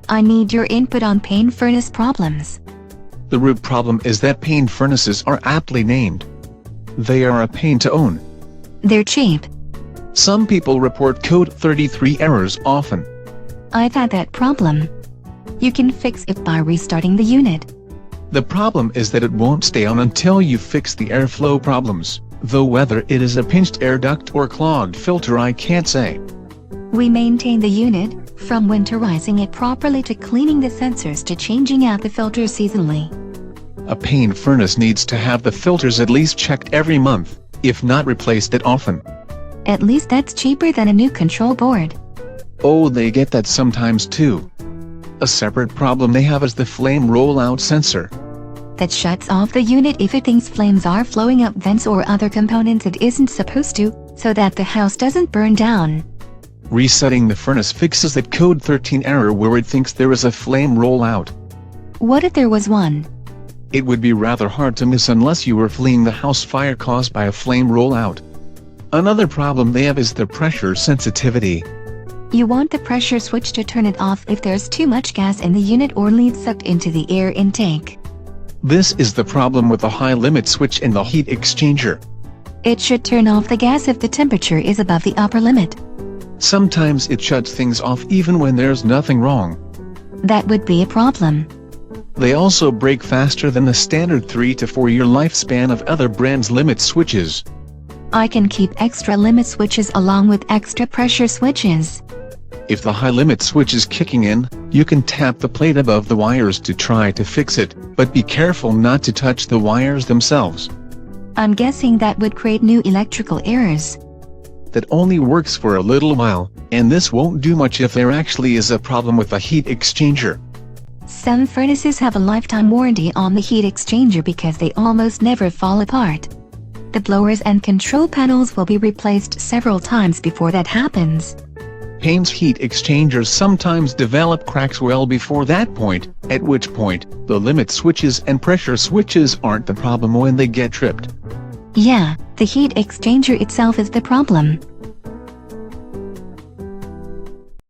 I need your input on Payne furnace problems. The root problem is that Payne furnaces are aptly named. They are a pain to own. They're cheap. Some people report code 33 errors often. I've had that problem. You can fix it by restarting the unit. The problem is that it won't stay on until you fix the airflow problems, though whether it is a pinched air duct or clogged filter I can't say. We maintain the unit, from winterizing it properly to cleaning the sensors to changing out the filters seasonally. A Payne furnace needs to have the filters at least checked every month, if not replaced it often. At least that's cheaper than a new control board. Oh, they get that sometimes too. A separate problem they have is the flame rollout sensor. That shuts off the unit if it thinks flames are flowing up vents or other components it isn't supposed to, so that the house doesn't burn down. Resetting the furnace fixes that code 13 error where it thinks there is a flame rollout. What if there was one? It would be rather hard to miss unless you were fleeing the house fire caused by a flame rollout. Another problem they have is the pressure sensitivity. You want the pressure switch to turn it off if there's too much gas in the unit or lead sucked into the air intake. This is the problem with the high limit switch in the heat exchanger. It should turn off the gas if the temperature is above the upper limit. Sometimes it shuts things off even when there's nothing wrong. That would be a problem. They also break faster than the standard 3 to 4 year lifespan of other brands' limit switches. I can keep extra limit switches along with extra pressure switches. If the high limit switch is kicking in, you can tap the plate above the wires to try to fix it, but be careful not to touch the wires themselves. I'm guessing that would create new electrical errors. That only works for a little while, and this won't do much if there actually is a problem with the heat exchanger. Some furnaces have a lifetime warranty on the heat exchanger because they almost never fall apart. The blowers and control panels will be replaced several times before that happens. Payne's heat exchangers sometimes develop cracks well before that point, at which point, the limit switches and pressure switches aren't the problem when they get tripped. Yeah, the heat exchanger itself is the problem.